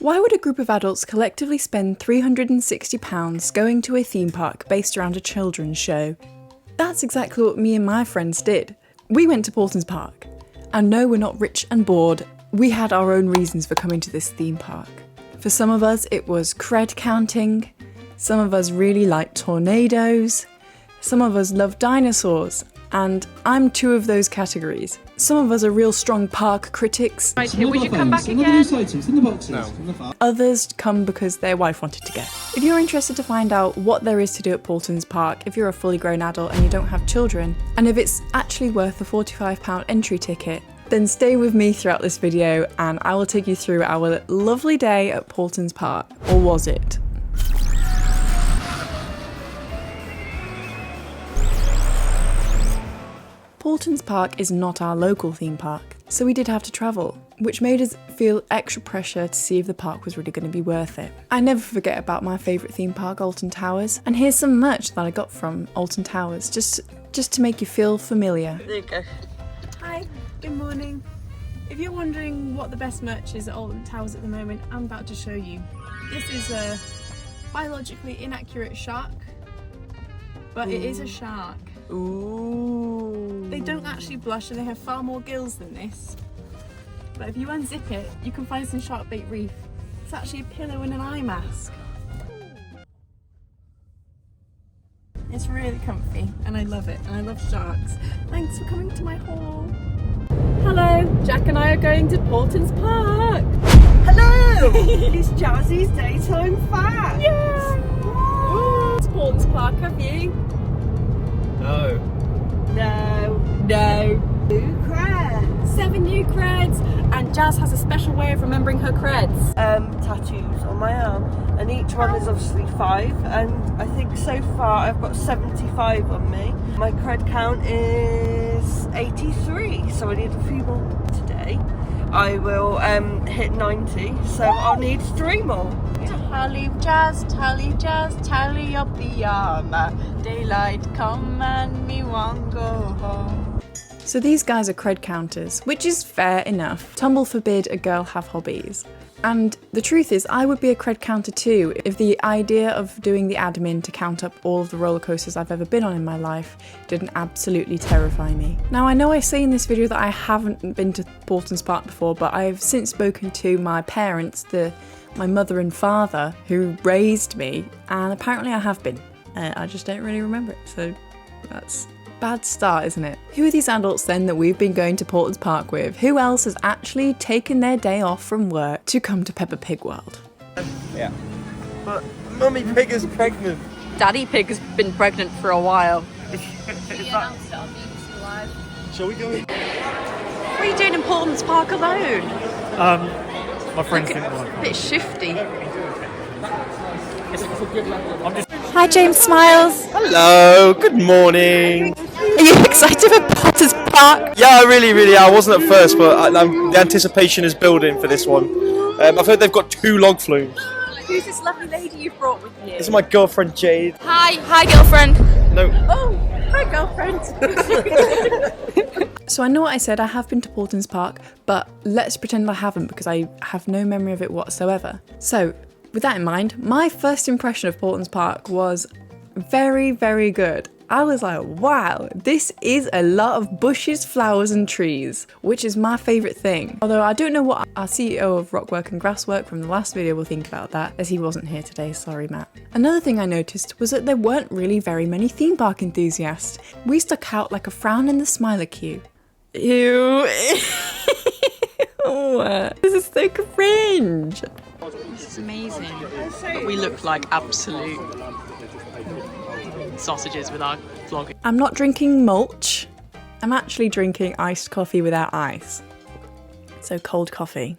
Why would a group of adults collectively spend £360 going to a theme park based around a children's show? That's exactly what me and my friends did. We went to Paulton's Park. And no, we're not rich and bored. We had our own reasons for coming to this theme park. For some of us, it was cred counting. Some of us really liked tornadoes. Some of us love dinosaurs. And I'm two of those categories. Some of us are real strong park critics. Right here, would you come back again? No. Others come because their wife wanted to go. If you're interested to find out what there is to do at Paulton's Park, if you're a fully grown adult and you don't have children, and if it's actually worth the £45 entry ticket, then stay with me throughout this video and I will take you through our lovely day at Paulton's Park. Or was it? Paulton's Park is not our local theme park, so we did have to travel, which made us feel extra pressure to see if the park was really going to be worth it. I never forget about my favourite theme park, Alton Towers, and here's some merch that I got from Alton Towers, just to make you feel familiar. There you go. Hi, good morning. If you're wondering what the best merch is at Alton Towers at the moment, I'm about to show you. This is a biologically inaccurate shark, but it is a shark. Ooh. They don't actually blush and they have far more gills than this. But if you unzip it, you can find some shark bait reef. It's actually a pillow and an eye mask. It's really comfy and I love it and I love sharks. Thanks for coming to my haul. Hello, Jack and I are going to Paulton's Park. Hello! It's Jazzy's daytime fact. Yeah! It's Paulton's Park, have you? No. No. No. New creds. 7 new creds, and Jazz has a special way of remembering her creds. Tattoos on my arm, and each one is obviously 5, and I think so far I've got 75 on me. My cred count is 83, so I need a few more today. I will hit 90, so I'll need 3 more. Tally Jazz, tally up the armour. Daylight come and me want go home. So these guys are cred counters, which is fair enough. Tumble forbid a girl have hobbies. And the truth is, I would be a cred counter too if the idea of doing the admin to count up all of the roller coasters I've ever been on in my life didn't absolutely terrify me. Now I know I say in this video that I haven't been to Paulton's Park before, but I've since spoken to my parents, my mother and father who raised me, and apparently I have been. I just don't really remember it, so that's a bad start, isn't it? Who are these adults then that we've been going to Paulton's Park with? Who else has actually taken their day off from work to come to Peppa Pig World? Yeah. But Mummy Pig is pregnant. Daddy Pig has been pregnant for a while. Shall we go in? What are you doing in Paulton's Park alone? My friends didn't want to. A bit shifty. Hi James Smiles! Hello, good morning. Are you excited for Paulton's Park? Yeah, I really I wasn't at first, but the anticipation is building for this one. I've heard they've got 2 log flumes. Who's this lovely lady you've brought with you? This is my girlfriend Jade. Hi girlfriend. No. Oh, hi girlfriend. So I know what I said, I have been to Paulton's Park, but let's pretend I haven't because I have no memory of it whatsoever. So, with that in mind, my first impression of Paulton's Park was very, very good. I was like, wow, this is a lot of bushes, flowers and trees, which is my favourite thing. Although I don't know what our CEO of Rockwork and Grasswork from the last video will think about that, as he wasn't here today, sorry Matt. Another thing I noticed was that there weren't really very many theme park enthusiasts. We stuck out like a frown in the smiler queue. Ew. This is so cringe. This is amazing. But we look like absolute sausages with our vlogging. I'm not drinking mulch. I'm actually drinking iced coffee without ice. So cold coffee.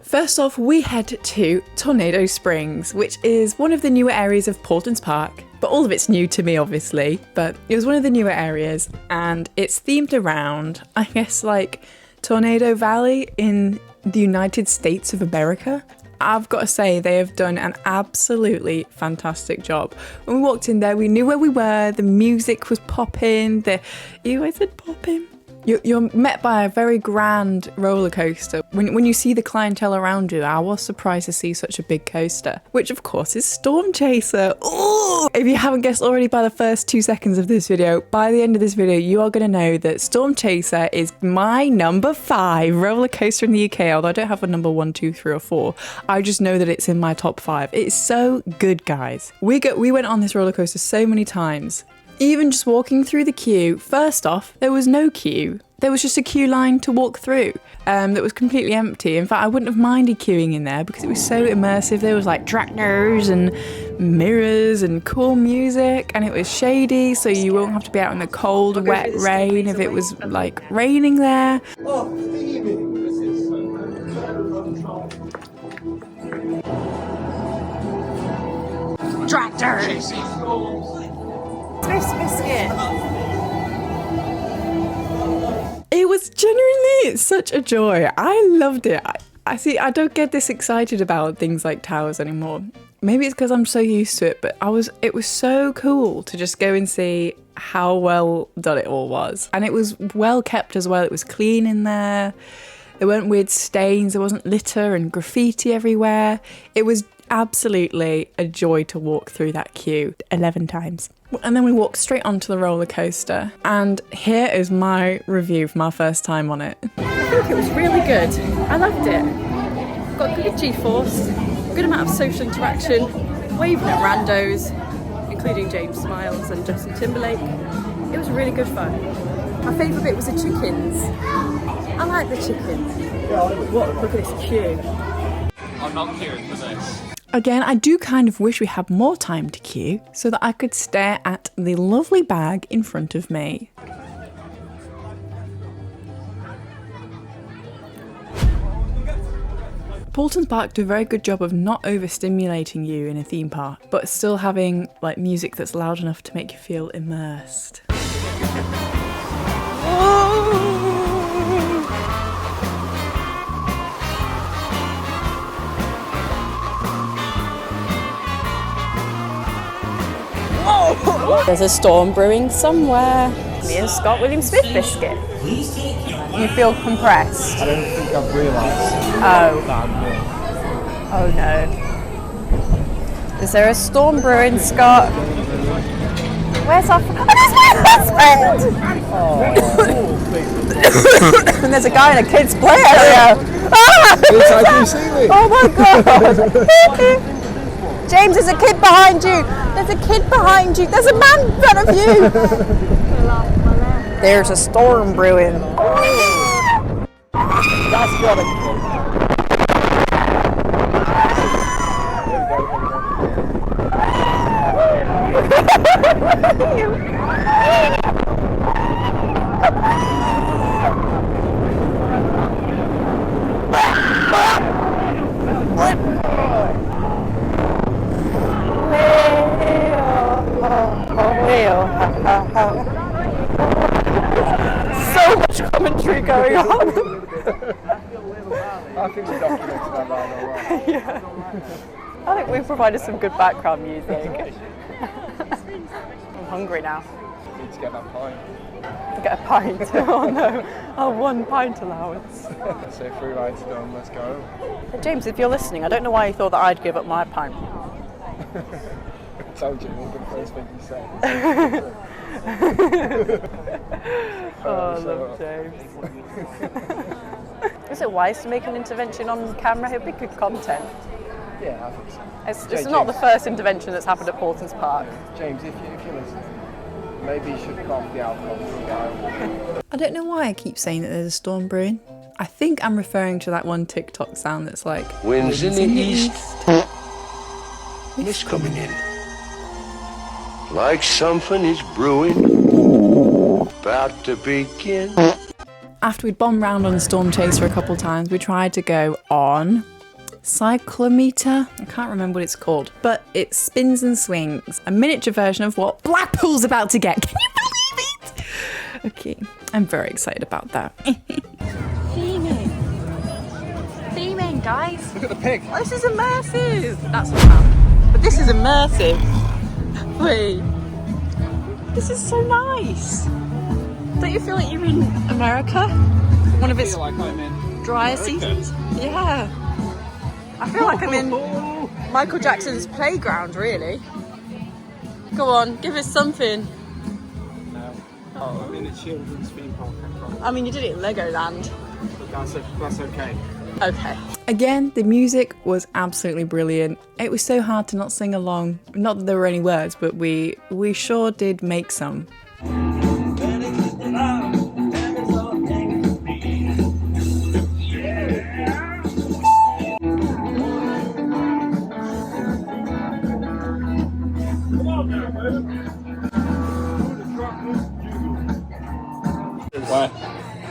First off, we head to Tornado Springs, which is one of the newer areas of Paulton's Park. But all of it's new to me, obviously. But it was one of the newer areas, and it's themed around, I guess, like Tornado Valley in the United States of America. I've got to say, they have done an absolutely fantastic job. When we walked in there, we knew where we were, the music was popping, I said popping. You're met by a very grand roller coaster. When you see the clientele around you, I was surprised to see such a big coaster, which of course is Storm Chaser. Ooh! If you haven't guessed already by the first 2 seconds of this video, by the end of this video, you are going to know that Storm Chaser is my number 5 roller coaster in the UK, although I don't have a number 1, 2, 3 or 4. I just know that it's in my top 5. It's so good, guys. We went on this roller coaster so many times. Even just walking through the queue, first off, there was no queue. There was just a queue line to walk through that was completely empty. In fact, I wouldn't have minded queuing in there because it was so immersive. There was like tractors and mirrors and cool music, and it was shady, so you won't have to be out in the cold, wet rain if it was like raining there. Tractors! Swiss biscuit. It was genuinely such a joy. I loved it. I don't get this excited about things like towers anymore. Maybe it's because I'm so used to it, but it was so cool to just go and see how well done it all was. And it was well kept as well. It was clean in there. There weren't weird stains. There wasn't litter and graffiti everywhere. It was absolutely a joy to walk through that queue 11 times. And then we walked straight onto the roller coaster, and here is my review from our first time on it. I think it was really good. I loved it. Got good G-force, good amount of social interaction, waving at randos, including James Smiles and Justin Timberlake. It was really good fun. My favourite bit was the chickens. I like the chickens. What? Look at this queue. I'm not queuing for this. Again, I do kind of wish we had more time to queue so that I could stare at the lovely bag in front of me. Paulton's Park do a very good job of not overstimulating you in a theme park, but still having like music that's loud enough to make you feel immersed. There's a storm brewing somewhere. Me and Scott William Smith biscuit. You feel compressed? I don't think I've realised. Oh no. Is there a storm brewing, Scott? Where's our husband? And there's a guy in a kid's play area. Oh my god! James, there's a kid behind you. There's a kid behind you. There's a man in front of you. There's a storm brewing. That's got it. So much commentary going on. I think we documented that rather well. Yeah. I think we've provided some good background music. I'm hungry now. Need to get that pint. Get a pint. Oh no, our 1 pint allowance. So 3 rides done, let's go. James, if you're listening, I don't know why you thought that I'd give up my pint. I told you, it was the first thing you said. I love James. Is it wise to make an intervention on camera? It would be good content. Yeah, I think so. It's not the first intervention that's happened at Paulton's Park. James, if you're listening, maybe you should calm the alcohol for a while. I don't know why I keep saying that there's a storm brewing. I think I'm referring to that one TikTok sound that's like... Winds in the east. Mist coming in. Like something is brewing. About to begin. After we'd bombed round on a storm chaser a couple times, we tried to go on cyclometer. I can't remember what it's called, but it spins and swings. A miniature version of what Blackpool's about to get. Can you believe it? Okay, I'm very excited about that. Theming, guys. Look at the pig. Oh, this is immersive. That's what happened. But this is immersive. Wait. This is so nice. Don't you feel like you're in America? One of its like I'm in drier seasons? Yeah. I feel like I'm in Michael Jackson's playground, really. Go on, give us something. I'm in a children's theme park. I mean, you did it in Legoland. That's okay. Okay. Again, the music was absolutely brilliant. It was so hard to not sing along. Not that there were any words, but we sure did make some.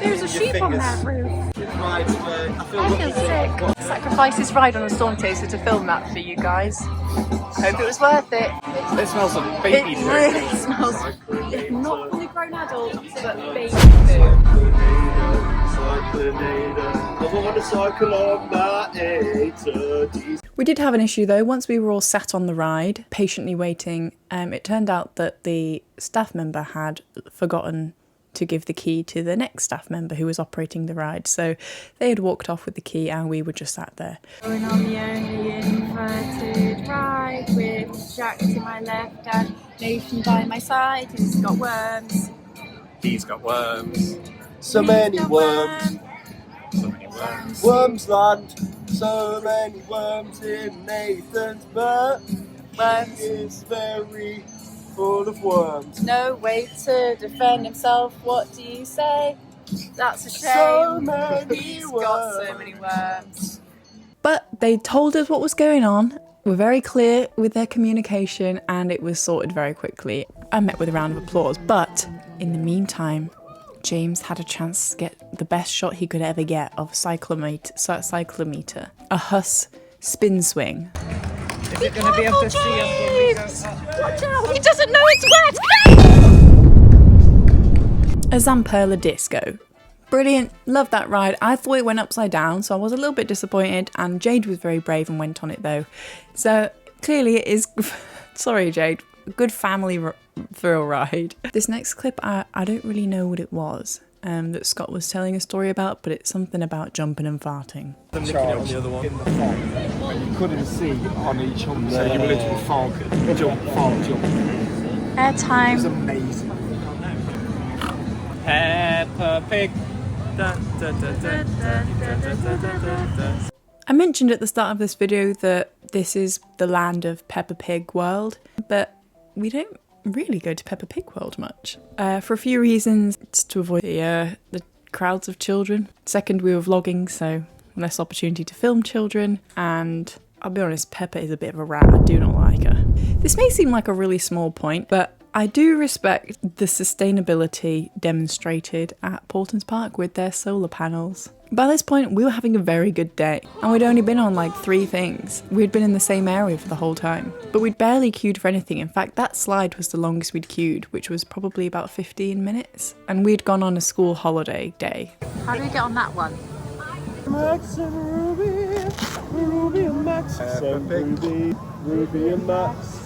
There's a sheep on that roof. I feel sick. Sacrificed this ride on a storm chaser to film that for you guys. Hope it was worth it. It smells like baby It food. really smells. Not fully grown adults, but baby food. We did have an issue though. Once we were all sat on the ride, patiently waiting, it turned out that the staff member had forgotten to give the key to the next staff member who was operating the ride. So they had walked off with the key and we were just sat there. Going on the only inverted ride with Jack to my left and Nathan by my side. He's got worms. He's got worms. So many worms. So many worms. Worms land. So many worms in Nathan's butt. Worms. It's very full of worms. No way to defend himself. What do you say? That's a shame. So many He's worms. got so many worms. But they told us what was going on, were very clear with their communication, and it was sorted very quickly. I met with a round of applause, but in the meantime, James had a chance to get the best shot he could ever get of cyclometer, a Huss spin swing. Is it going to be able to see us when we go up? Watch out, he doesn't know it's wet! A Zamperla disco. Brilliant, loved that ride. I thought it went upside down, so I was a little bit disappointed, and Jade was very brave and went on it though. So clearly it is, sorry Jade, a good family thrill ride. This next clip, I don't really know what it was that Scott was telling a story about, but it's something about jumping and farting. I'm looking at the other one. In the fog, and you couldn't see on each hump, so you were literally fog, jump, fog, jump. It was Airtime. amazing. Peppa Pig. I mentioned at the start of this video that this is the land of Peppa Pig world, but we don't really go to Peppa Pig world much. For a few reasons. It's to avoid the crowds of children. Second, we were vlogging, so less opportunity to film children, and I'll be honest, Peppa is a bit of a rat. I do not like her. This may seem like a really small point, but I do respect the sustainability demonstrated at PAULTON'S Park with their solar panels. By this point, we were having a very good day, and we'd only been on like 3 things. We'd been in the same area for the whole time, but we'd barely queued for anything. In fact, that slide was the longest we'd queued, which was probably about 15 minutes. And we'd gone on a school holiday day. How do we get on that one? Max and Ruby, Ruby and Max. Ruby, Ruby and Max.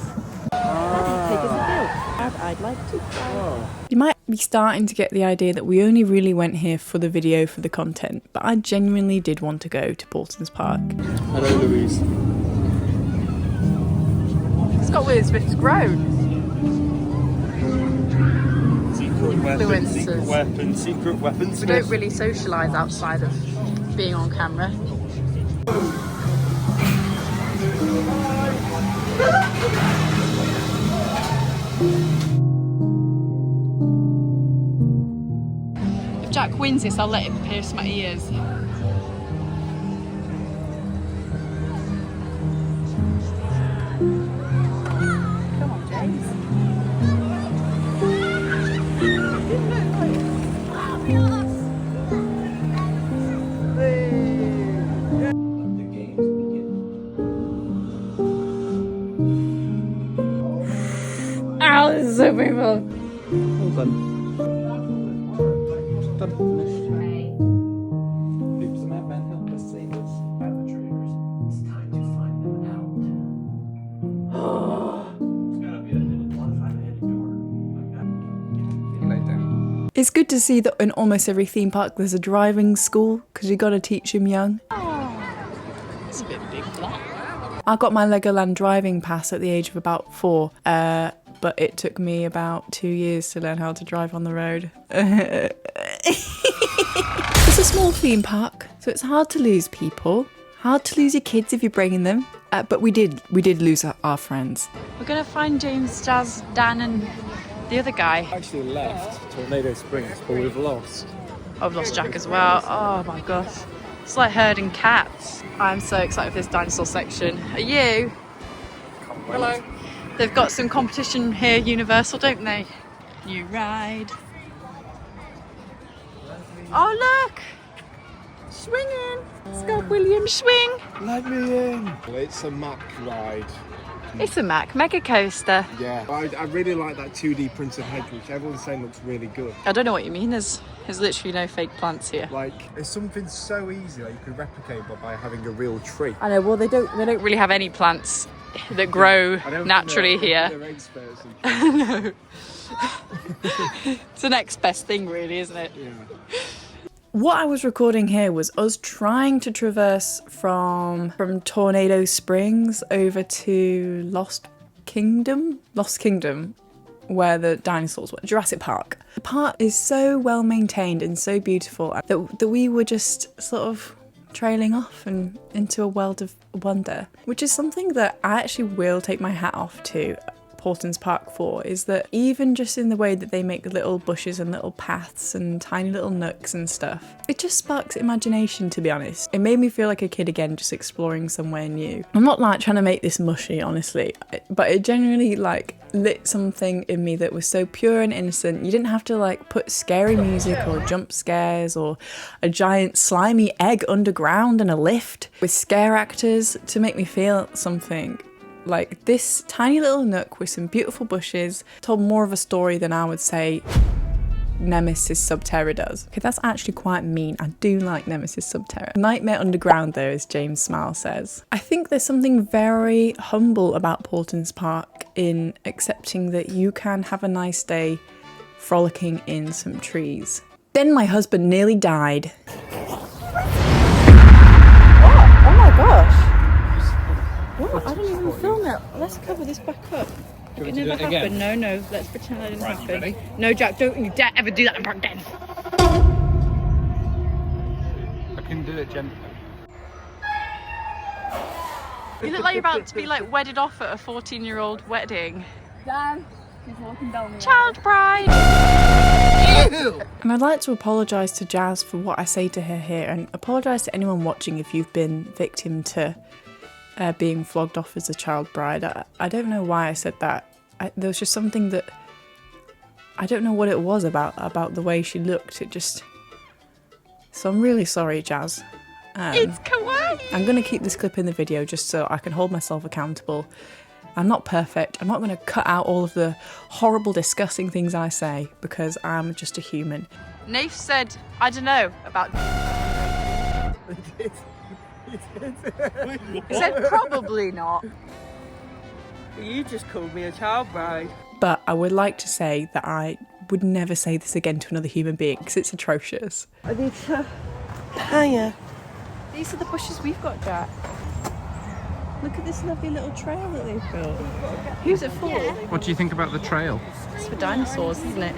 I'd like to try. You might be starting to get the idea that we only really went here for the video, for the content, but I genuinely did want to go to PAULTON'S Park. Hello, Louise. Scott Witherspoon's grown. Secret Influencers. Secret weapons. We don't really socialise outside of being on camera. If Jack wins this, I'll let him pierce my ears. Come on, James. Ow, this is so painful. Well done. It's good to see that in almost every theme park there's a driving school, because you got to teach them young. It's a bit big for that. I got my Legoland driving pass at the age of about 4, but it took me about 2 years to learn how to drive on the road. It's a small theme park, so it's hard to lose people. Hard to lose your kids if you're bringing them. But we did lose our friends. We're gonna find James, Jazz, Dan and the other guy. Actually left Tornado Springs, but we've lost. I've lost Jack as well. Oh my gosh. It's like herding cats. I'm so excited for this dinosaur section. Are you? Hello. They've got some competition here, Universal, don't they? New ride. Oh look! Swinging! Scott Williams swing! Let me in! It's a Mack ride. It's a Mack Mega Coaster. Yeah. I really like that 2D printed hedge, which everyone's saying looks really good. I don't know what you mean, there's literally no fake plants here. Like, it's something so easy that you can replicate but by having a real tree. I know, well they don't really have any plants that grow naturally here. They're experts in No. It's the next best thing really, isn't it? yeah. What I was recording here was us trying to traverse from Tornado Springs over to Lost Kingdom, where the dinosaurs were, Jurassic Park. The park is so well maintained and so beautiful that we were just sort of trailing off and into a world of wonder, which is something that I actually will take my hat off to PAULTON'S Park for, is that even just in the way that they make little bushes and little paths and tiny little nooks and stuff, it just sparks imagination, to be honest. It made me feel like a kid again, just exploring somewhere new. I'm not like trying to make this mushy, honestly, but it genuinely like lit something in me that was so pure and innocent. You didn't have to like put scary music or jump scares or a giant slimy egg underground and a lift with scare actors to make me feel something. Like, this tiny little nook with some beautiful bushes told more of a story than I would say Nemesis Subterra does. Okay, that's actually quite mean. I do like Nemesis Subterra. Nightmare Underground though, as James Smile says. I think there's something very humble about PAULTON'S Park in accepting that you can have a nice day frolicking in some trees. Then my husband nearly died. Oh my gosh. What? I didn't even film it. Let's cover this back up. It never happened. No, let's pretend that didn't happen. Ready? No, Jack, don't you dare ever do that again. I can do it gently. You look like you're about to be like wedded off at a 14-year-old wedding. Dan, he's walking down the Child bride! And I'd like to apologise to Jazz for what I say to her here, and apologise to anyone watching if you've been victim to being flogged off as a child bride. I don't know why I said that. There was just something that I don't know what it was about the way she looked. It just... So I'm really sorry, Jazz. It's kawaii! I'm going to keep this clip in the video just so I can hold myself accountable. I'm not perfect. I'm not going to cut out all of the horrible, disgusting things I say because I'm just a human. Nath said, I don't know, about... He said probably not. You just called me a child bride. But I would like to say that I would never say this again to another human being because it's atrocious. I need to hire. These are the bushes we've got, Jack. Look at this lovely little trail that they've built. Who's it for? What do you think about the trail? It's for dinosaurs, isn't it?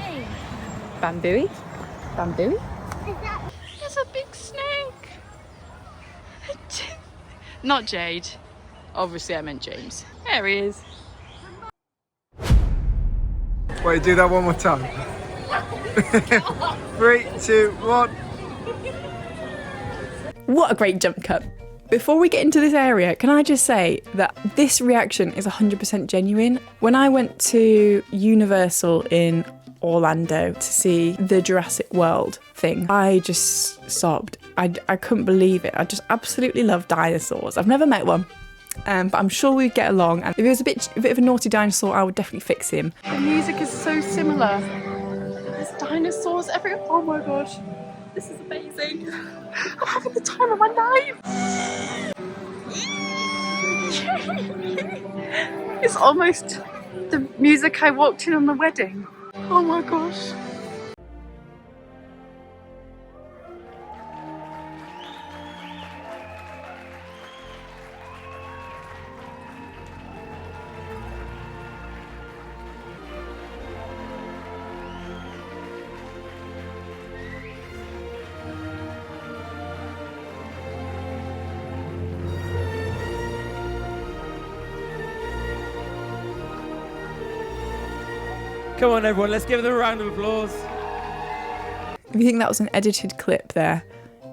Bambooey? Bambooey? There's a big snake. Not Jade. Obviously I meant James. There he is. Wait, do that one more time. 3, 2, 1. What a great jump cut. Before we get into this area, can I just say that this reaction is 100% genuine. When I went to Universal in Orlando to see the Jurassic World thing, I just sobbed. I couldn't believe it. I just absolutely love dinosaurs. I've never met one, but I'm sure we'd get along. And if he was a bit of a naughty dinosaur, I would definitely fix him. The music is so similar. There's dinosaurs everywhere. Oh my gosh. This is amazing. I'm having the time of my life. It's almost the music I walked in on the wedding. Oh my gosh. Come on, everyone, let's give them a round of applause. If you think that was an edited clip there,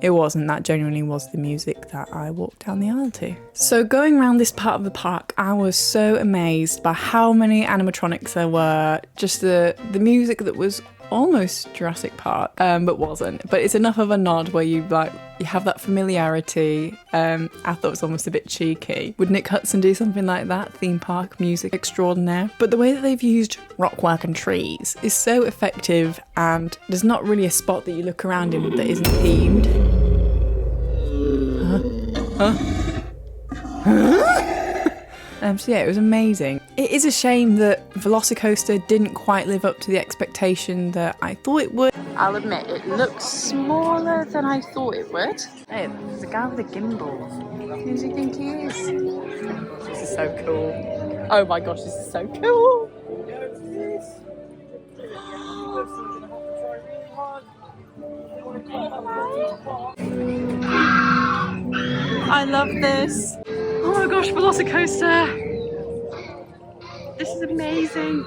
it wasn't. That genuinely was the music that I walked down the aisle to. So going around this part of the park, I was so amazed by how many animatronics there were. Just the music that was almost Jurassic Park, but wasn't. But it's enough of a nod where you have that familiarity. I thought it was almost a bit cheeky. Would Nick Hudson do something like that? Theme park music extraordinaire. But the way that they've used rockwork and trees is so effective, and there's not really a spot that you look around in that isn't themed. So yeah, it was amazing. It is a shame that Velocicoaster didn't quite live up to the expectation that I thought it would. I'll admit, it looks smaller than I thought it would. Hey, there's a guy with a gimbal. Who does he think he is? This is so cool. Oh my gosh, this is so cool. I love this. Oh my gosh, Velocicoaster. This is amazing.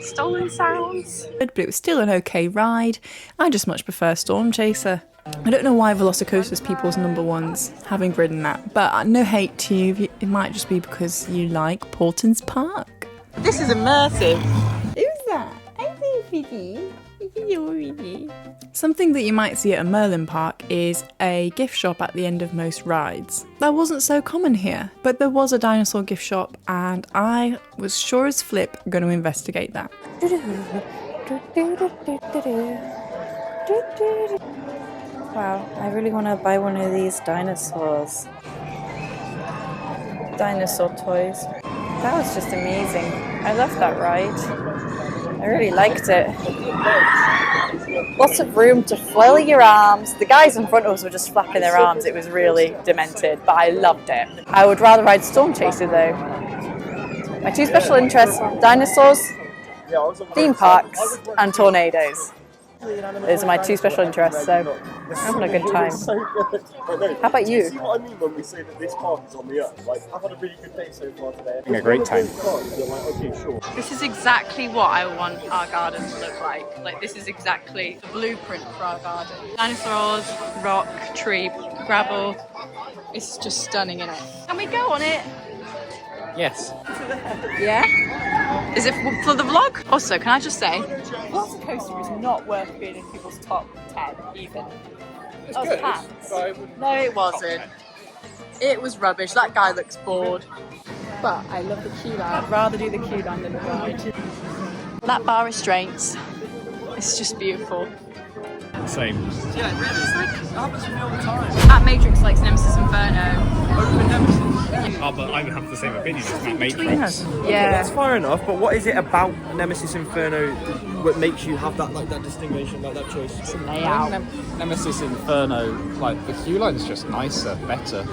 Stolen sounds. But it was still an okay ride. I just much prefer Storm Chaser. I don't know why Velocicoaster's people's number one's, having ridden that, but no hate to you. It might just be because you like PAULTON'S Park. This is immersive. Who's that? I think pretty. Something that you might see at a Merlin park is a gift shop at the end of most rides. That wasn't so common here, but there was a dinosaur gift shop and I was sure as flip going to investigate that. Wow, I really want to buy one of these dinosaurs. Dinosaur toys. That was just amazing. I loved that ride. I really liked it. Lots of room to flail your arms. The guys in front of us were just flapping their arms. It was really demented, but I loved it. I would rather ride Storm Chaser though. My two special interests, dinosaurs, theme parks, and tornadoes. Those are my two special interests, so I'm having a good time. How about you? See what I mean when we say that this park is on the earth? Like, I've had a really good day so far today. Having a great time. Okay, sure. This is exactly what I want our garden to look like. Like, this is exactly the blueprint for our garden. Dinosaurs, rock, tree, gravel. It's just stunning, isn't it? Can we go on it? Yes. Yeah? Is it for the vlog? Also, can I just say, Velocicoaster is not worth being in people's top 10 even. It's good. no, it wasn't. It was rubbish. That guy looks bored. But I love the queue line. I'd rather do the queue line than the ride. That bar restraints. It's just beautiful. Same. Yeah, really, it's like, it happens to me all the time. At Matrix likes Nemesis Inferno. Over Nemesis. Oh, but I would have the same opinion as Matt Matrix. Yeah. That's fair enough, but what is it about Nemesis Inferno that makes you have that distinction, that choice? Layout. Nemesis Inferno, like, the queue line's just nicer, better.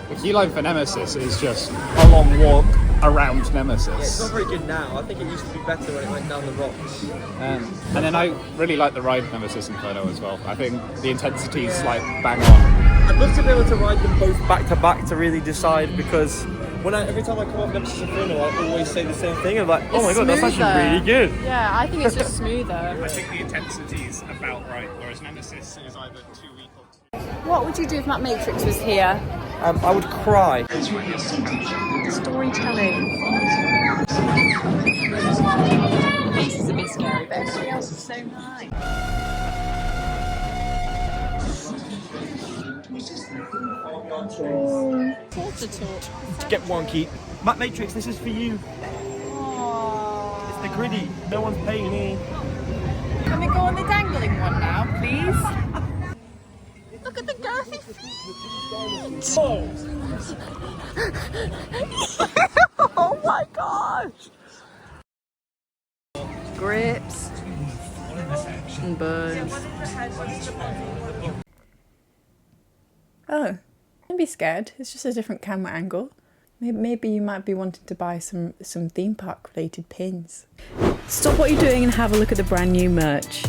The queue line for Nemesis is just a long walk around Nemesis. Yeah, it's not very good now. I think it used to be better when it went down the rocks. And then I really like the ride Nemesis Inferno as well. I think the intensity's like bang on. I'd love to be able to ride them both back to back to really decide, because every time I come off Nemesis Inferno, I always say the same thing. I'm like, oh my god, that's actually really good. Yeah, I think it's just smoother. I think the intensity's about right, whereas Nemesis is either too weak or too... What would you do if Matt Matrix was here? I would cry. Storytelling. This is a bit scary, but everything else is so nice. Get one key. Matt Matrix, this is for you. Aww. It's the gritty. No one's paying me. Can we go on the dangling one now, please? Look at the girthy feet! Oh my gosh! Grips and burns. Oh, don't be scared. It's just a different camera angle. Maybe you might be wanting to buy some theme park related pins. Stop what you're doing and have a look at the brand new merch.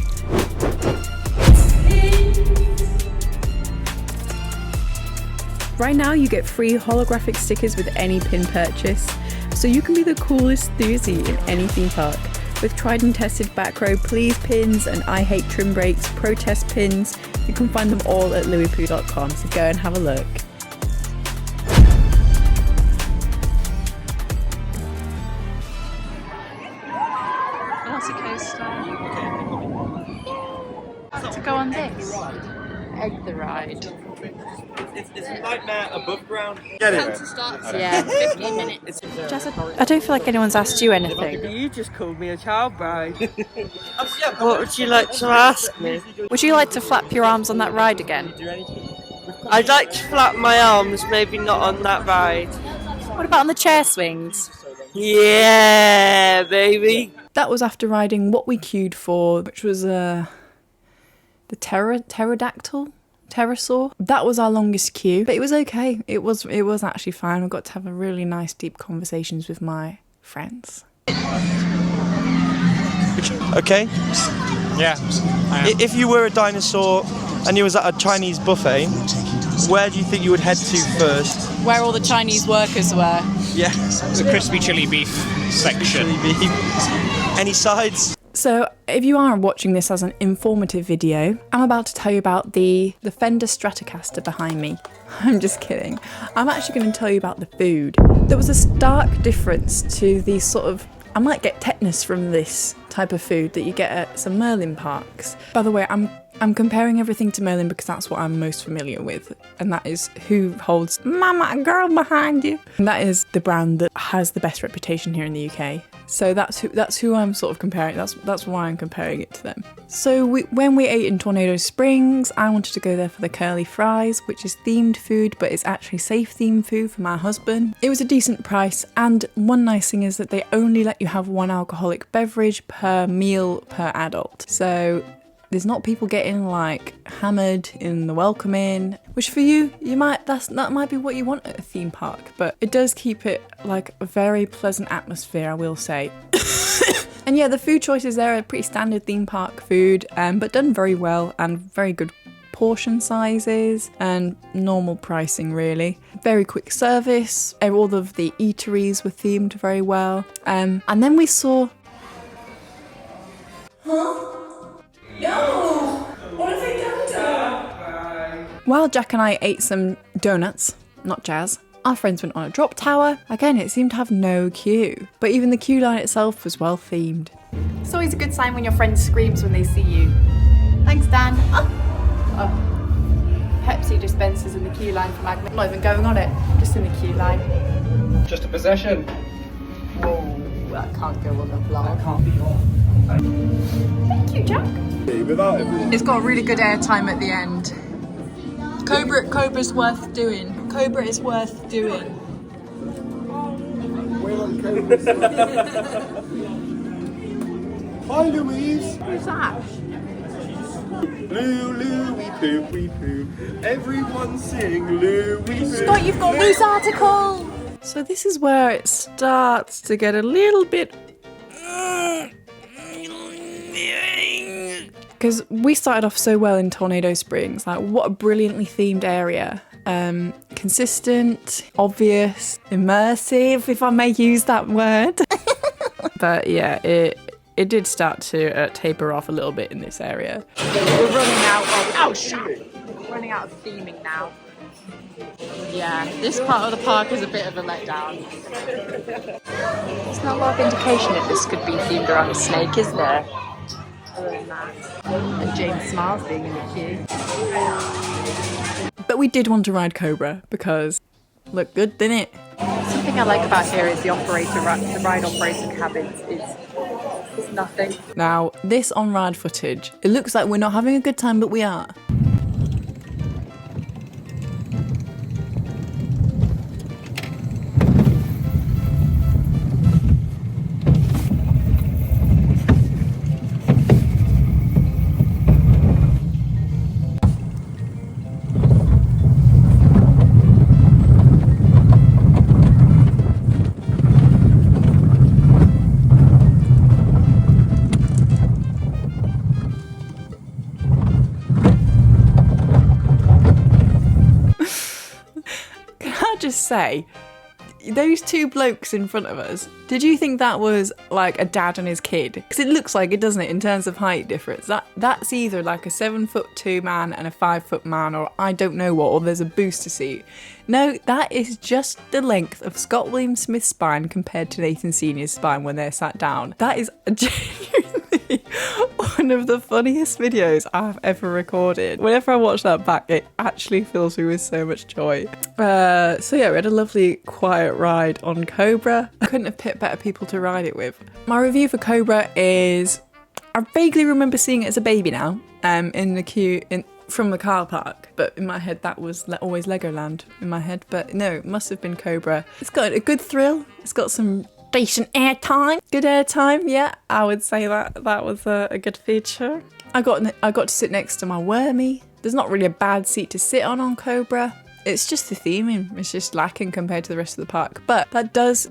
Right now you get free holographic stickers with any pin purchase, so you can be the coolest Enthusiast in any theme park. with tried and tested back row please pins and I hate trim brakes protest pins. You can find them all at luweepoo.com, so go and have a look. To go on this. Egg the ride. It's a nightmare above ground. Get it? Yeah, 15 minutes. Jess, I don't feel like anyone's asked you anything. You just called me a child bride. What would you like to ask me? Would you like to flap your arms on that ride again? I'd like to flap my arms, maybe not on that ride. What about on the chair swings? Yeah, baby. That was after riding what we queued for, which was the pterodactyl? Pterosaur. That was our longest queue, but it was okay. It was actually fine. We got to have a really nice deep conversations with my friends. Okay. Yeah. If you were a dinosaur and you was at a Chinese buffet, where do you think you would head to first? Where all the Chinese workers were. Yeah. The crispy chili beef section. Chili beef. Any sides? So, if you are watching this as an informative video, I'm about to tell you about the Fender Stratocaster behind me. I'm just kidding. I'm actually going to tell you about the food. There was a stark difference to the sort of, I might get tetanus from this type of food that you get at some Merlin parks. By the way, I'm comparing everything to Merlin because that's what I'm most familiar with, and that is who holds Mama Girl behind you. And that is the brand that has the best reputation here in the UK. So that's who I'm sort of comparing. That's why I'm comparing it to them. So when we ate in Tornado Springs, I wanted to go there for the curly fries, which is themed food, but it's actually safe themed food for my husband. It was a decent price, and one nice thing is that they only let you have one alcoholic beverage per meal per adult. So there's not people getting like hammered in the welcome in, which for you that might be what you want at a theme park, but it does keep it like a very pleasant atmosphere, I will say. And yeah, the food choices there are pretty standard theme park food, but done very well and very good portion sizes and normal pricing really. Very quick service. All of the eateries were themed very well. And then we saw. Huh? No! What have they done to her? While Jack and I ate some donuts, not jazz, our friends went on a drop tower. Again, it seemed to have no queue, but even the queue line itself was well themed. It's always a good sign when your friend screams when they see you. Thanks, Dan. Pepsi dispensers in the queue line for Magnet. Not even going on it, just in the queue line. Just a possession. Whoa, that can't go on the vlog. That can't be on. Thank you, Jack. It's got really good airtime at the end. Cobra's worth doing. Cobra is worth doing. Hi Louise! Who's that? Luweepoo, Luweepoo. Everyone sing Luweepoo. Scott, you've got loose article! So this is where it starts to get a little bit. Because we started off so well in Tornado Springs, like what a brilliantly themed area. Consistent, obvious, immersive, if I may use that word. But yeah, it did start to taper off a little bit in this area. We're running out of We're running out of theming now. Yeah, this part of the park is a bit of a letdown. There's not a lot of indication that this could be themed around a snake, is there? Other than that. And James Smiles being in the queue. But we did want to ride Cobra because looked good, didn't it? Something I like about here is the ride operator cabins is nothing. Now, this on-ride footage, it looks like we're not having a good time, but we are. Say, those two blokes in front of us, did you think that was like a dad and his kid? Because it looks like it, doesn't it, in terms of height difference? That's either like a 7'2" man and a 5' man, or I don't know what, or there's a booster seat. No, that is just the length of Scott William Smith's spine compared to Nathan Senior's spine when they're sat down. That is genuinely one of the funniest videos I've ever recorded. Whenever I watch that back, it actually fills me with so much joy. So yeah, we had a lovely quiet ride on Cobra. I couldn't have picked better people to ride it with. My review for Cobra is, I vaguely remember seeing it as a baby now, in the queue from the car park, but in my head that was always Legoland in my head, but no, it must have been Cobra. It's got a good thrill, it's got some decent airtime, good airtime, yeah, I would say that was a good feature. I got to sit next to my wormy. There's not really a bad seat to sit on Cobra. It's just the theming, it's just lacking compared to the rest of the park, but that does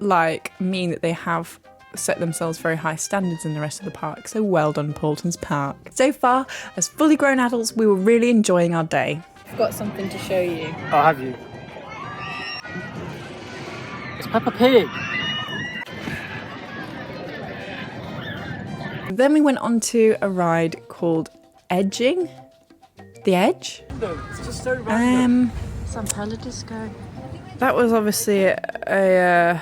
mean that they have set themselves very high standards in the rest of the park, so well done, Paulton's Park. So far, as fully grown adults, we were really enjoying our day. I've got something to show you. Oh, have you? It's Peppa Pig. Then we went on to a ride called Edging. The Edge? It's just so random. Zamperla Disco. That was obviously a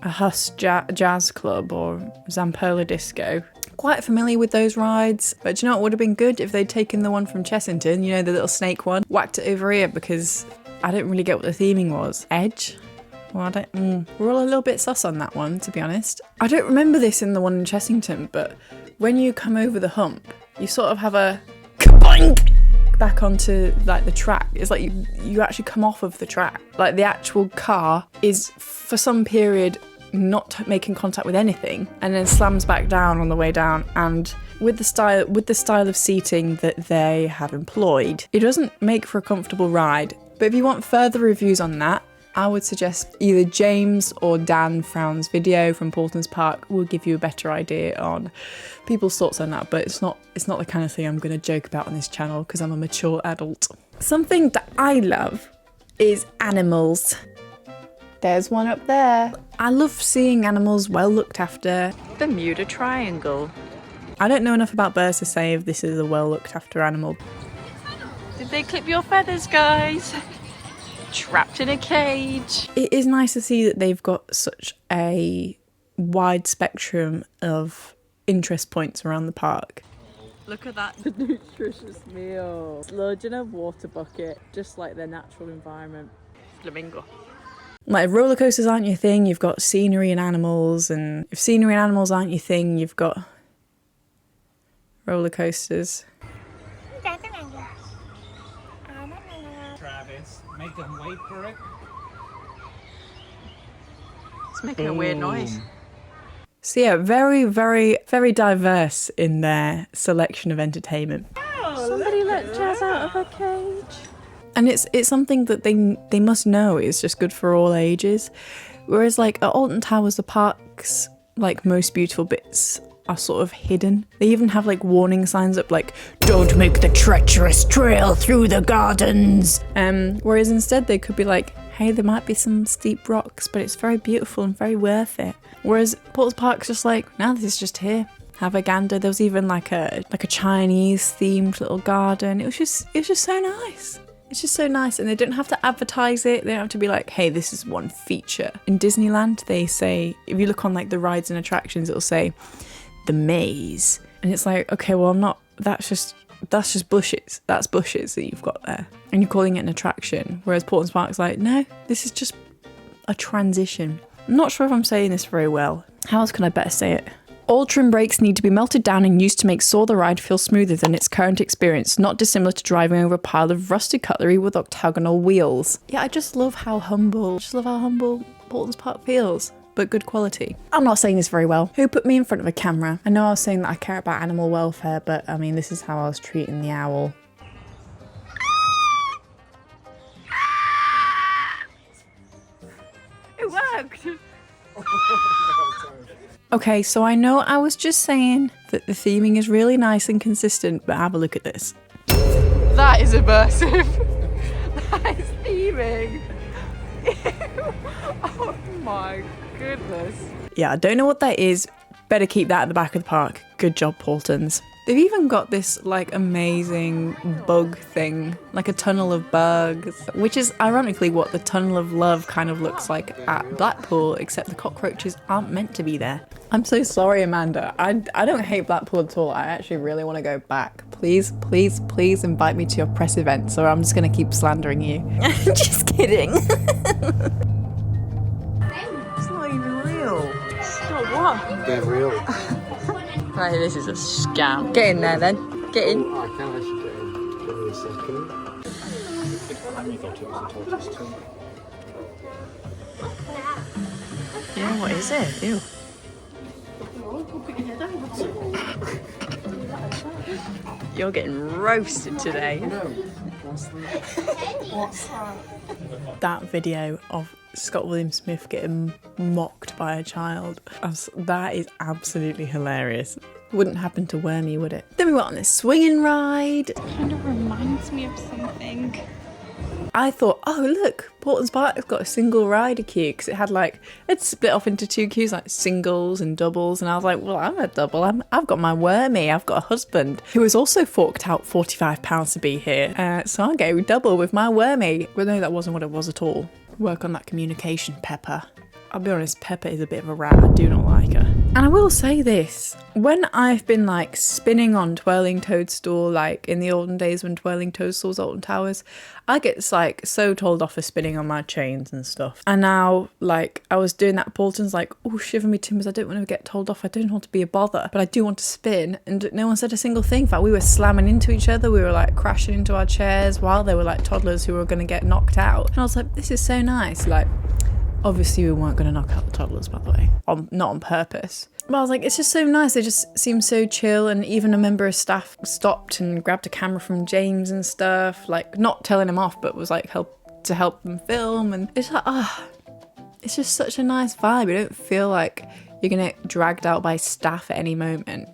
Huss jazz club or Zamperla Disco. Quite familiar with those rides, but do you know what would have been good if they'd taken the one from Chessington, you know, the little snake one, whacked it over here, because I didn't really get what the theming was. Edge? Well, we're all a little bit sus on that one, to be honest. I don't remember this in the one in Chessington, but when you come over the hump, you sort of have a kaboink back onto like the track. It's like you actually come off of the track. Like the actual car is for some period not making contact with anything, and then slams back down on the way down. And with the style of seating that they have employed, it doesn't make for a comfortable ride. But if you want further reviews on that, I would suggest either James or Dan Frown's video from Paulton's Park will give you a better idea on people's thoughts on that, but it's not the kind of thing I'm going to joke about on this channel because I'm a mature adult. Something that I love is animals. There's one up there. I love seeing animals well looked after. Bermuda Triangle. I don't know enough about birds to say if this is a well looked after animal. Did they clip your feathers, guys? Trapped in a cage. It is nice to see that they've got such a wide spectrum of interest points around the park. Look at that. The nutritious meal. Sludge in a water bucket, just like their natural environment. Flamingo. Like, if roller coasters aren't your thing, you've got scenery and animals, and if scenery and animals aren't your thing, you've got roller coasters. Travis, make them wait for it. It's making a weird noise. So yeah, very, very, very diverse in their selection of entertainment. Somebody let Jazz out of a cage. And it's something that they must know is just good for all ages. Whereas like at Alton Towers, the park's like most beautiful bits are sort of hidden. They even have like warning signs up like, "Don't make the treacherous trail through the gardens." Whereas instead they could be like, "Hey, there might be some steep rocks, but it's very beautiful and very worth it." Whereas Paul's Park's just like, "No, this is just here. Have a gander." There was even like a Chinese themed little garden. It was just so nice. It's just so nice, and they don't have to advertise it. They don't have to be like, "Hey, this is one feature." In Disneyland, they say, if you look on like the rides and attractions, it'll say the maze, and it's like, okay, well, I'm not. That's just bushes. That's bushes that you've got there, and you're calling it an attraction. Whereas Paulton's Park's like, no, this is just a transition. I'm not sure if I'm saying this very well. How else can I better say it? All trim brakes need to be melted down and used to make Soar the ride feel smoother than its current experience, not dissimilar to driving over a pile of rusted cutlery with octagonal wheels. Yeah, I just love how humble Paulton's Park feels, but good quality. I'm not saying this very well. Who put me in front of a camera? I know I was saying that I care about animal welfare, but I mean, this is how I was treating the owl. It worked! Okay, so I know I was just saying that the theming is really nice and consistent, but have a look at this. That is immersive. That is theming. Oh My goodness. Yeah, I don't know what that is. Better keep that at the back of the park. Good job, Paulton's. They've even got this like amazing bug thing, like a tunnel of bugs, which is ironically what the tunnel of love kind of looks like at Blackpool, except the cockroaches aren't meant to be there. I'm so sorry, Amanda. I don't hate Blackpool at all. I actually really want to go back. Please, please, please invite me to your press event, or I'm just going to keep slandering you. Just kidding. It's not even real. It's not what? They're real. Right, this is a scam. Get in there then. Get in. I can actually get in. Give me a second. Yeah, what is it? Ew. You're getting roasted today. That video of Scott William Smith getting mocked by a child, that is absolutely hilarious. Wouldn't happen to Wormy, would it? Then we went on this swinging ride. Kind of reminds me of something. I thought, oh look, Paulton's Park has got a single rider queue, because it had like, it's split off into two queues, like singles and doubles, and I was like, well, I'm a double, I've got my Wormy, I've got a husband who has also forked out £45 to be here, so I'll go double with my Wormy. But no, that wasn't what it was at all. Work on that communication, Peppa. I'll be honest, Peppa is a bit of a rat. I do not like her. And I will say this, when I've been like spinning on Twirling Toadstool, like in the olden days when Twirling Toadstool was Alton Towers, I get like so told off for spinning on my chains and stuff. And now like I was doing that at Paulton's, like, oh shiver me timbers, I don't want to get told off, I don't want to be a bother, but I do want to spin. And no one said a single thing. In fact, we were slamming into each other, we were like crashing into our chairs while they were like toddlers who were going to get knocked out. And I was like, this is so nice. Like, obviously we weren't going to knock out the toddlers, by the way, not on purpose. But I was like, it's just so nice. They just seem so chill, and even a member of staff stopped and grabbed a camera from James and stuff, like not telling him off, but was like help them film. And it's like, it's just such a nice vibe. You don't feel like you're gonna get dragged out by staff at any moment.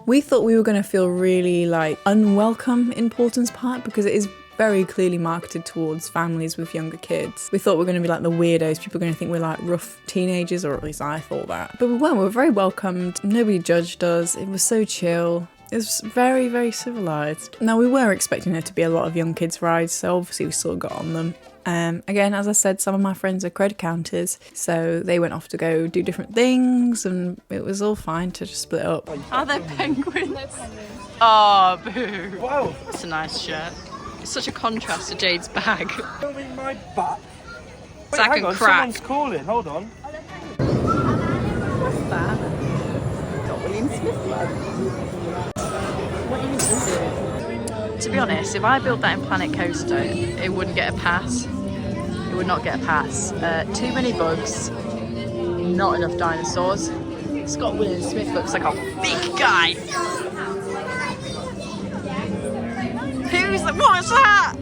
We thought we were gonna feel really like unwelcome in Paulton's Park because it is very clearly marketed towards families with younger kids. We thought we were going to be like the weirdos. People were going to think we're like rough teenagers, or at least I thought that. But we weren't. We were very welcomed. Nobody judged us. It was so chill. It was very, very civilised. Now, we were expecting there to be a lot of young kids rides, so obviously we still got on them. Again, as I said, some of my friends are cred counters, so they went off to go do different things, and it was all fine to just split up. Are there penguins? Oh, boo. Wow. That's a nice shirt. It's such a contrast to Jade's bag. Filming my butt. Wait, Sack hang and on, crack. someone's calling. Hold on. What's that? Got William Smith love. What are you into? To be honest, if I built that in Planet Coaster, it wouldn't get a pass. It would not get a pass. Too many bugs, not enough dinosaurs. Scott William Smith looks like a big guy. What's that?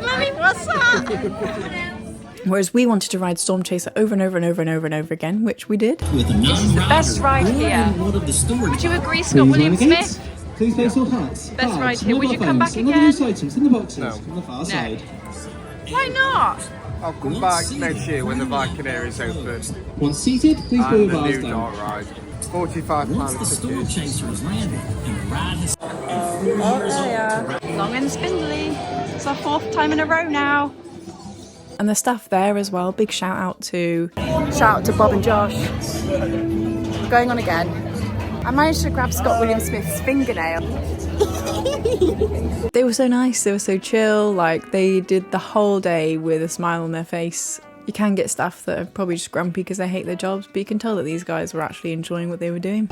Mummy, what's that? Whereas we wanted to ride Storm Chaser over and over and over and over and over again, which we did. This is the best ride here. Would you agree, Scott William Smith? Please place your hats. Best ride here. Would you come back again? Items in the boxes on the far side. Why not? I'll come back next year when the Viking is open. Once seated, please pull your bars new down. dark ride. £45 tickets. Long and spindly. It's our 4th time in a row now. And the staff there as well, big shout out to Bob and Josh. Going on again. I managed to grab Scott William Smith's fingernail. They were so nice, they were so chill, like they did the whole day with a smile on their face. You can get staff that are probably just grumpy because they hate their jobs, but you can tell that these guys were actually enjoying what they were doing.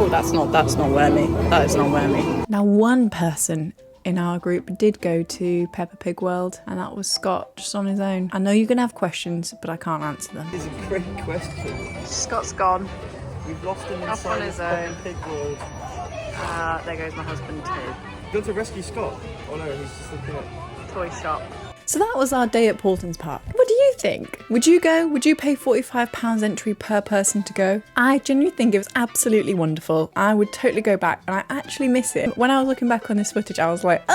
Oh, that's not Wormy. That is not Wormy. Now, one person in our group did go to Peppa Pig World, and that was Scott, just on his own. I know you're going to have questions, but I can't answer them. It's a great question. Scott's gone. We've lost him Off on inside his the own. Peppa Pig World. There goes my husband too. You want to rescue Scott? Oh no, he's just looking at... Toy shop. So that was our day at Paulton's Park. What do you think? Would you go? Would you pay £45 entry per person to go? I genuinely think it was absolutely wonderful. I would totally go back, and I actually miss it. When I was looking back on this footage, I was like,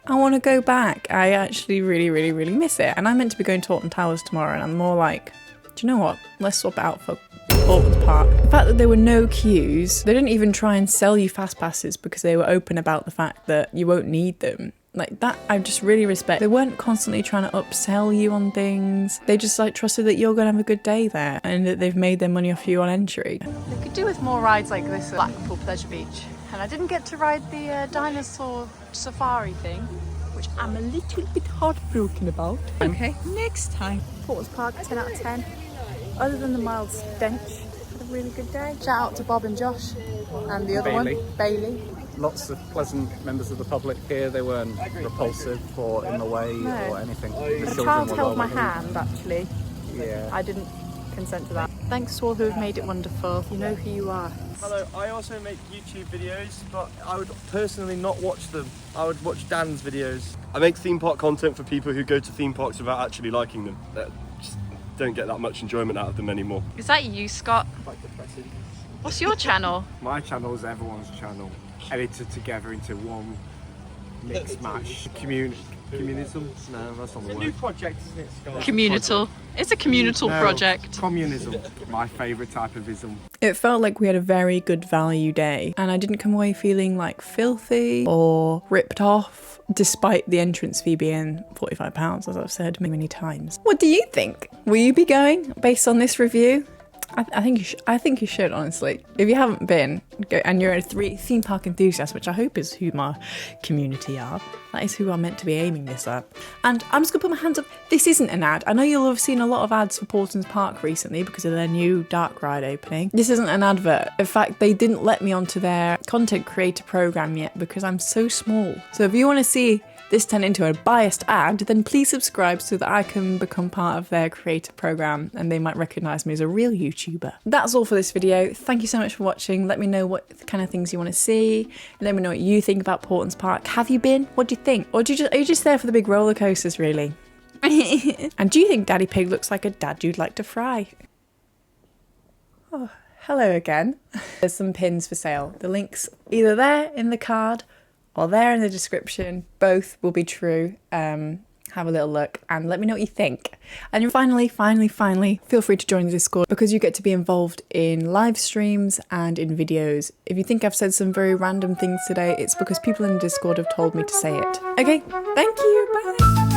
I want to go back. I actually really miss it. And I'm meant to be going to Alton Towers tomorrow, and I'm more like, do you know what? Let's swap it out for Paulton's Park. The fact that there were no queues, they didn't even try and sell you fast passes because they were open about the fact that you won't need them. Like that, I just really respect. They weren't constantly trying to upsell you on things. They just like trusted that you're going to have a good day there and that they've made their money off you on entry. They could do with more rides like this at Blackpool Pleasure Beach. And I didn't get to ride the dinosaur safari thing, which I'm a little bit heartbroken about. Okay, next time. Paulton's Park, 10 out of 10. Other than the mild stench, had a really good day. Shout out to Bob and Josh and the other Bailey. one, Bailey. Lots of pleasant members of the public here. They weren't repulsive or in the way or anything. The A child held my hand, actually. Yeah. I didn't consent to that. Thanks to all who have made it wonderful. You know who you are. Hello, I also make YouTube videos, but I would personally not watch them. I would watch Dan's videos. I make theme park content for people who go to theme parks without actually liking them. Just don't get that much enjoyment out of them anymore. Is that you, Scott? Quite depressing. What's your channel? My channel is everyone's channel, edited together into one mix match. Communism? No, that's not the It's a word. new project, isn't it, Scott? Communital. It's a communital project. Communism, my favourite type of ism. It felt like we had a very good value day and I didn't come away feeling like filthy or ripped off despite the entrance fee being £45, as I've said many times. What do you think? Will you be going based on this review? I think you should, honestly. If you haven't been, go, and you're a theme park enthusiast, which I hope is who my community are, that is who I'm meant to be aiming this at. And I'm just gonna put my hands up. This isn't an ad. I know you'll have seen a lot of ads for Paulton's Park recently because of their new dark ride opening. This isn't an advert. In fact, they didn't let me onto their content creator program yet because I'm so small. So if you want to see this turn into a biased ad, then please subscribe so that I can become part of their creator program and they might recognise me as a real YouTuber. That's all for this video. Thank you so much for watching. Let me know what kind of things you want to see. Let me know what you think about Paulton's Park. Have you been? What do you think? Or are you just there for the big roller coasters, really? And do you think Daddy Pig looks like a dad you'd like to fry? Oh, hello again. There's some pins for sale. The link's either there in the card or there in the description. Both will be true. Have a little look and let me know what you think. And finally, feel free to join the Discord because you get to be involved in live streams and in videos. If you think I've said some very random things today, it's because people in the Discord have told me to say it. Okay, thank you, bye.